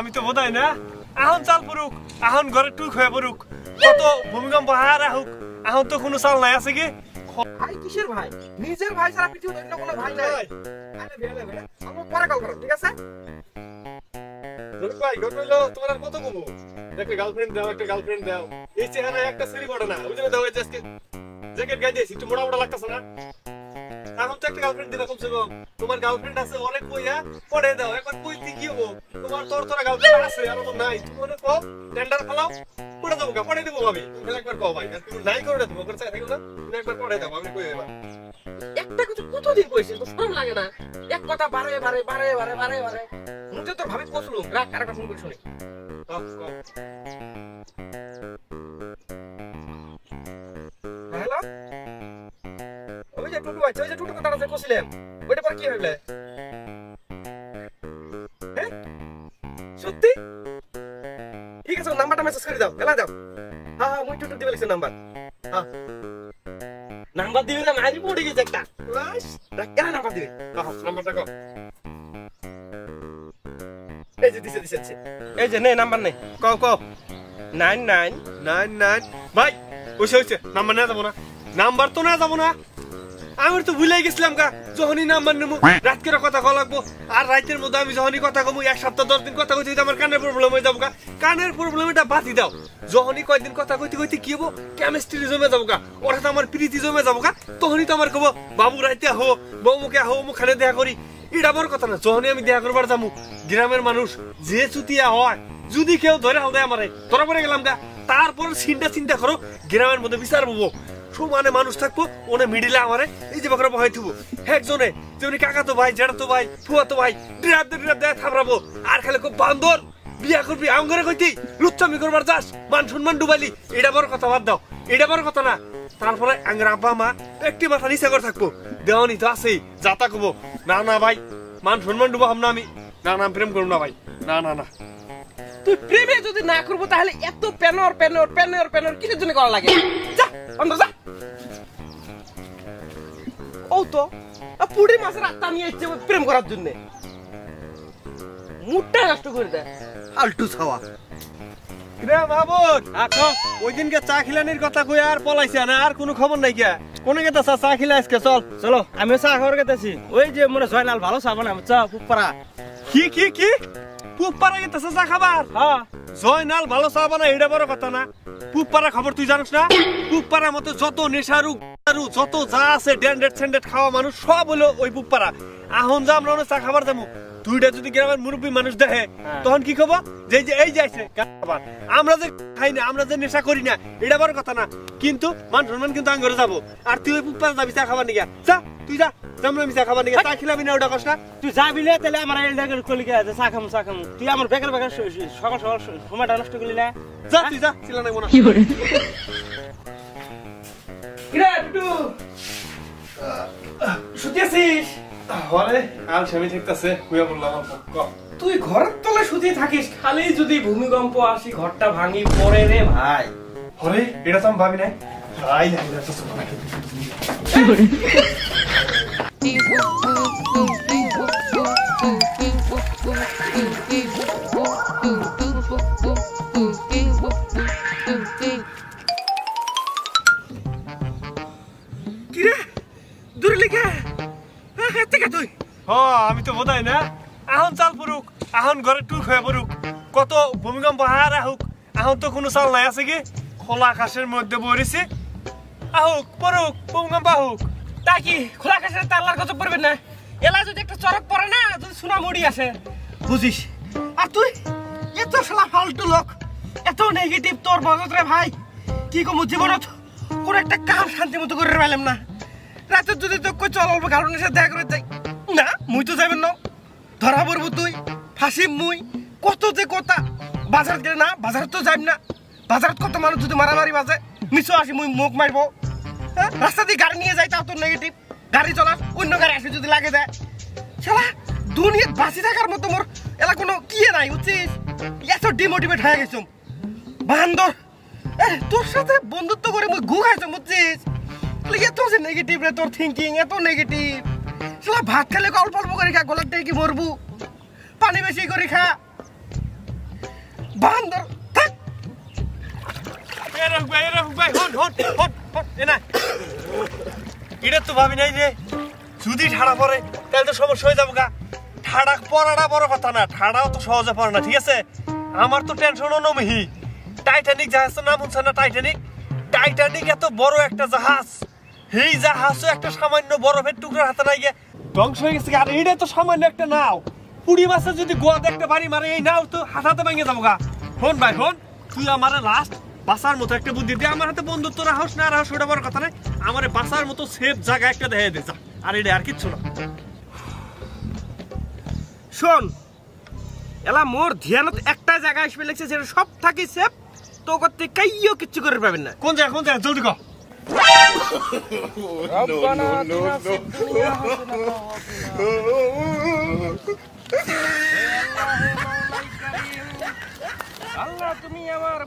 আমি তো বোধাই না এখন চাল পড়ুক এখন ঘরে টুক হয়ে পড়ুক কত ভূমিকম্প হার আহুক এখন তো কোনো চাল নাই আছে কি ভাই কিসের ভাই নিজের ভাই ছাড়া পৃথিবীতে অন্য কোনো ভাই নাই আরে বেলে বেলে আমরা পরে কল করব ঠিক আছে রুক ভাই গট হইলো তোমার আর কত কমু একটা গার্লফ্রেন্ড দাও এই চেহারা একটা সিরি করে না ওই জন্য দাও আজকে জ্যাকেট গাই দিয়েছি একটু মোটা মোটা লাগতাছে না এখন তো একটা গার্লফ্রেন্ড দিলা কমসে কম তোমার গার্লফ্রেন্ড আছে অনেক কইয়া পড়ে দাও একবার কইতে কি হবো তোমার তোরা গার্লফ্রেন্ড আছে আর তো নাই তুমি মনে কও টেন্ডার ফলাও পড়ে দেবো পড়ে দেবো আমি একবার কও ভাই তুমি নাই করে না তুমি করতে থাকো না তুমি একবার পড়ে দাও আমি কই এবার একটা কিছু কতদিন কইছিস তো শরম লাগে না এক কথা বারে মুখে তো ভাবি কসলু রাখ আরেকটা ফোন করে শুনি হ্যালো ওই যে টুটু ভাই ওই যে টুটু কথা কইছিলাম ওইটা পর কি হইলে হ্যাঁ সত্যি ঠিক আছে নাম্বারটা মেসেজ করে দাও এলা দাও হ্যাঁ মুই টুটু দিবে লিখছে নাম্বার হ্যাঁ নাম্বার দিবে না মারি পড়ে গেছে একটা বাস কেন নাম্বার দিবে নাম্বারটা কও এই যে দিছে এই যে নে নাম্বার নে কও 9999 ভাই হইছে নাম্বার না যাবো না নাম্বার তো না যাবো না আমি তো ভুলে গেছিলাম গা যখনই নাম্বার নেবো রাত করে কথা কওয়া লাগবো আর রাতের মধ্যে আমি যখনই কথা কমু এক সপ্তাহ 10 দিন কথা কইতে আমার কানের প্রবলেম হয়ে যাবো গা কানের প্রবলেমটা বাতি দাও যখনই কয়েকদিন কথা কইতে কি হবো কেমিস্ট্রি জমে যাবো গা ওরা তো আমার প্রীতি জমে যাবো গা তখনই তো আমার কব বাবু রাইতে হো বউমুখে হো মুখানে দেখা করি এটা বড় কথা না যখনই আমি দেখা করবার যাবো গ্রামের মানুষ যে চুতিয়া হয় যদি কেউ ধরে হাল দেয় আমারে ধরা পড়ে গেলাম গা তারপর চিন্তা করো গ্রামের মধ্যে বিচার পাবো সমানে মানুষ থাকবো ওনে মিডিলে আমারে এই যে বকরা বহাই থুবো একজনে যেমনি কাকা তো ভাই জেঠা তো ভাই ফুয়া তো ভাই ডিরাব দেয় থামরাবো আর খালি খুব বান্দর বিয়া করবি আম করে কইতি লুচ্চামি করবার যাস মান সম্মান ডুবাইলি এটা বড় কথা বাদ দাও এটা বড় কথা না তারপরে আঙ্গের আব্বা মা একটি মাথা নিচে করে থাকবো দেওয়ানি তো আছেই যাতা কবো না ভাই মান সম্মান ডুবাম না আমি না প্রেম করবো না ভাই না তুই প্রেমে যদি না করবো তাহলে এত প্যানর কিসের জন্য করা লাগে যা অন্ধ যা ও তো পুড়ি মাছের আত্মা নিয়ে এসছে প্রেম করার জন্য মুডটা নষ্ট করে দেয় আলটু ছাওয়া রে মাহবুব ওই দিনকে চা খিলানির কথা কই আর পলাইছে না আর কোনো খবর নাই কে কোনে গেতা চা খিলা আজকে চলো আমিও চা খাওয়ার গেতেছি ওই যে মনে জয়নাল ভালো চা বানায় চা পুপারা কি পুপারা গেতেছে চা খাবার হ্যাঁ জয়নাল ভালো চা বানায় এটা বড় কথা না পুপারা খবর তুই জানিস না পুপারা মতো যত নেশারু যত যা আছে ড্যান্ডেড খাওয়া মানুষ সব হলো ওই পুপারা এখন যা আমরা চা খাবার যাবো দুইটা যদি গ্রামের মুরব্বী মানুষ দেখে তখন কি খবর যে এই যাইছে আমরা যে খাই না আমরা যে নেশা করি না এটা বড় কথা না কিন্তু মান সম্মান কিন্তু আমি ঘরে যাবো আর তুই ওই পুপারা যাবি চা খাবার নিয়ে যা তুই যা আমি চা খাবার নিয়ে চা খিলাবি না ওটা কষ্ট তুই যাবি না তাহলে আমার কলিকা চা খামু তুই আমার বেকার সকাল সময়টা নষ্ট করলি না যা তুই যা ছিল না মনে শুতেছিস ঘরে আল স্বামী ঠিকতাছে হুইয়া বললাম তুই ঘরের তলে শুতে থাকিস খালি যদি ভূমিকম্প আসি ঘরটা ভাঙি পড়ে রে ভাই ঘরে এটা তো আমি ভাবি নাই কিরে দূরে লিখে তুই আমি তো বোধাই না এখন চাল পড়ুক এখন ঘরে টুক হয়ে পড়ুক কত ভূমিকম্প হার আহুক এখন তো কোনো চাল নাই আছে কি খোলা আকাশের মধ্যে বইছে আহুক পড়ুক ভূমিকম্প আহুক তা কি খোলা আকাশের তাল্লার কথা পড়বে না এলা যদি একটা চরক পড়ে না যদি সোনা মুড়ি আসে বুঝিস আর তুই এত শালা ফালতু লোক এত নেগেটিভ তোর বজত রে ভাই কি কমু জীবনত কোন একটা কাম শান্তি মতো করে পাইলাম না রাতে যদি তো কই চল অল্প কারণের সাথে দেখা করে যাই না মুই তো যাবেন না ধরা পড়বো তুই ফাঁসি মুই কত যে কথা বাজার গেলে না বাজার তো যাইব না বাজারত কত মানুষ যদি মারামারি বাজে মিশো আসি মুই মুখ মারবো রাস্তা দিয়ে গাড়ি নিয়ে যাই তাও তোর নেগেটিভ গাড়ি চলাস অন্য গাড়ি আসে যদি লাগে দেয় শালা দুনিয়া বাঁচি থাকার মতো মোর এলা কোনো কিয়ে নাই বুঝছিস এত ডিমোটিভেট হয়ে গেছম বান্দর তোর সাথে বন্ধুত্ব করে মুই ঘু খাইছম বুঝছিস এত যে নেগেটিভ রে তোর থিঙ্কিং এত নেগেটিভ শালা ভাত খেলে অল্প অল্প করে খা গোলাপটাই কি মরবু পানি বেশি করে খা বান্দর থাক। ভাই হন এ না এটা তো ভাবি নাই রে, যদি ঠাড়া পড়ে তাহলে তো সমস্যা হয়ে যাবো গা। ঠাড়া পড়াটা বড় কথা না, ঠাড়াও তো সহজে পড়ে না, ঠিক আছে? আমার তো টেনশনও নমিহি। টাইটানিক জাহাজের নাম হচ্ছে না টাইটানিক? টাইটানিক এত বড় একটা জাহাজ, এই জাহাজও একটা সামান্য বরফের টুকরা হাতে নাই গিয়ে ধ্বংস হয়ে গেছে। আর এইটা তো সামান্য একটা নাও, পুরি মাছে যদি গোয়া দেখতে পারি মারে এই নাও তো হাতে ভেঙে যাবো গা। হন ভাই হন, তুই আমার লাস্ট বাসার মতো একটা বুদ্ধি দে। আমার হাতে বন্ধুত্ব রাহস না রাহস ওটা বড় কথা নাই, আমার বাসার মতো সেফ জায়গা একটা দেখে দে যা। আর এটা আর কিচ্ছু না। শোন, এলা মোর ধ্যানত একটা জায়গা আসবে লাগছে, যেটা সব থাকি সেফ, তো করতে কাইও কিচ্ছু করে পাবেন না। কোন জায়গা জলদি কর। আল্লাহ তুমি আমার